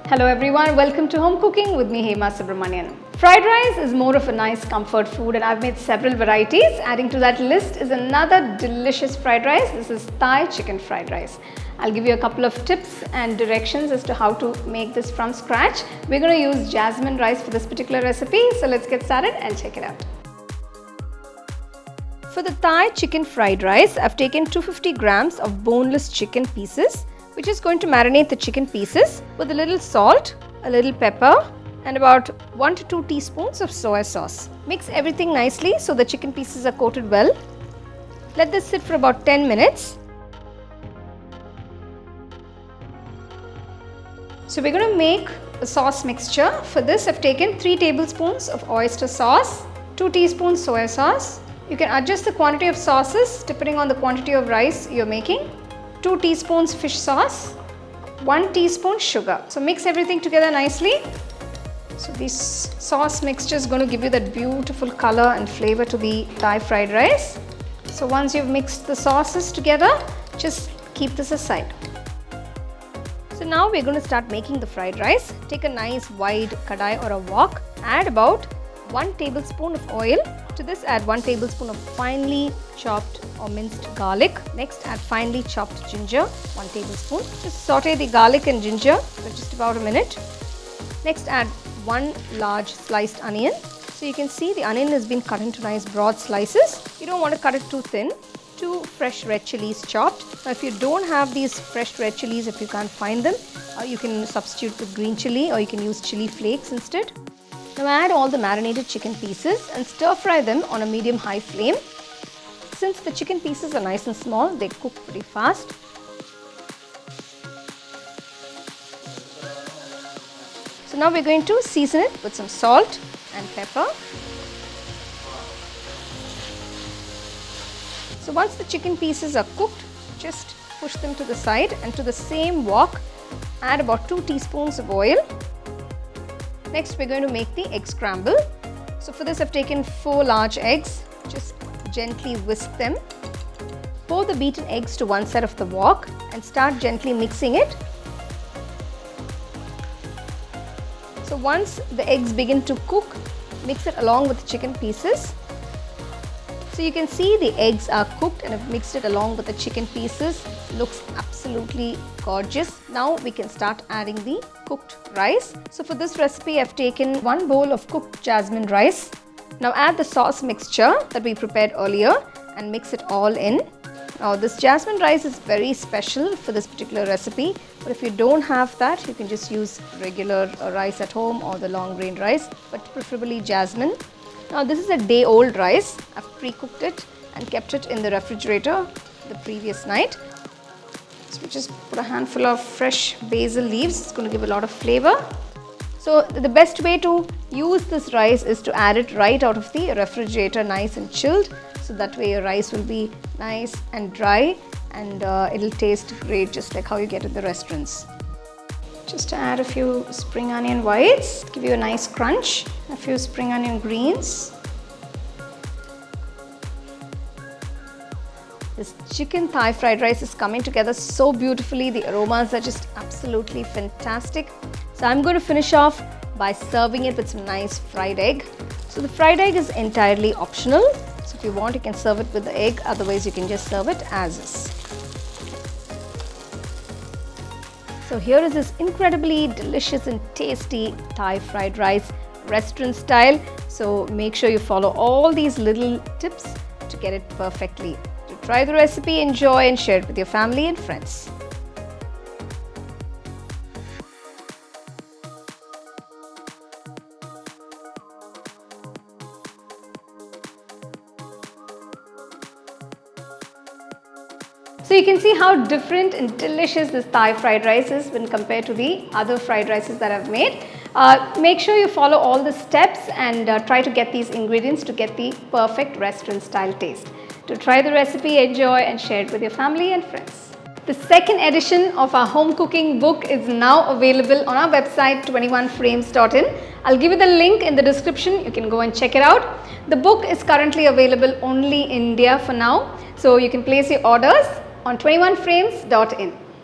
Hello everyone, welcome to Home Cooking with me Hema Subramanian. Fried rice is more of a nice comfort food and I've made several varieties. Adding to that list is another delicious fried rice. This is Thai chicken fried rice. I'll give you a couple of tips and directions as to how to make this from scratch. We're going to use jasmine rice for this particular recipe, so let's get started and check it out. For the Thai chicken fried rice, I've taken 250 grams of boneless chicken pieces. We're just going to marinate the chicken pieces with a little salt, a little pepper and about 1 to 2 teaspoons of soy sauce. Mix everything nicely so the chicken pieces are coated well. Let this sit for about 10 minutes. So we're going to make a sauce mixture. For this I've taken 3 tablespoons of oyster sauce, 2 teaspoons soya sauce. You can adjust the quantity of sauces depending on the quantity of rice you're making. 2 teaspoons fish sauce, 1 teaspoon sugar. So mix everything together nicely. So this sauce mixture is going to give you that beautiful color and flavor to the Thai fried rice. So once you've mixed the sauces together, just keep this aside. So now we're going to start making the fried rice. Take a nice wide kadai or a wok. Add about 1 tablespoon of oil. To this add 1 tablespoon of finely chopped or minced garlic. Next add finely chopped ginger, 1 tablespoon. Just saute the garlic and ginger for just about a minute. Next add 1 large sliced onion. So you can see the onion has been cut into nice broad slices. You don't want to cut it too thin. 2 fresh red chilies chopped. Now if you don't have these fresh red chilies, if you can't find them, you can substitute with green chili or you can use chili flakes instead. Now add all the marinated chicken pieces and stir fry them on a medium-high flame. Since the chicken pieces are nice and small, they cook pretty fast. So now we're going to season it with some salt and pepper. So once the chicken pieces are cooked, just push them to the side and to the same wok, add about 2 teaspoons of oil. Next we're going to make the egg scramble. So for this I've taken 4 large eggs. Just gently whisk them. Pour the beaten eggs to one side of the wok and start gently mixing it. So once the eggs begin to cook, mix it along with the chicken pieces. So you can see the eggs are cooked and I've mixed it along with the chicken pieces. Looks absolutely gorgeous. Now we can start adding the cooked rice. So for this recipe I've taken 1 bowl of cooked jasmine rice. Now add the sauce mixture that we prepared earlier and mix it all in. Now this jasmine rice is very special for this particular recipe, but if you don't have that, you can just use regular rice at home or the long grain rice, but preferably jasmine. Now this is a day-old rice. I've pre-cooked it and kept it in the refrigerator the previous night. So we just put a handful of fresh basil leaves. It's going to give a lot of flavor. So the best way to use this rice is to add it right out of the refrigerator, nice and chilled. So that way your rice will be nice and dry and it'll taste great just like how you get in the restaurants. Just to add a few spring onion whites, give you a nice crunch, a few spring onion greens. This chicken Thai fried rice is coming together so beautifully. The aromas are just absolutely fantastic. So I'm going to finish off by serving it with some nice fried egg. So the fried egg is entirely optional. So if you want, you can serve it with the egg. Otherwise, you can just serve it as is. So here is this incredibly delicious and tasty Thai fried rice, restaurant style. So make sure you follow all these little tips to get it perfectly. To try the recipe, enjoy and share it with your family and friends. So you can see how different and delicious this Thai fried rice is when compared to the other fried rices that I've made. Make sure you follow all the steps and try to get these ingredients to get the perfect restaurant style taste. To try the recipe, enjoy and share it with your family and friends. The second edition of our home cooking book is now available on our website 21frames.in. I'll give you the link in the description. You can go and check it out. The book is currently available only in India for now. So you can place your orders on 21frames.in.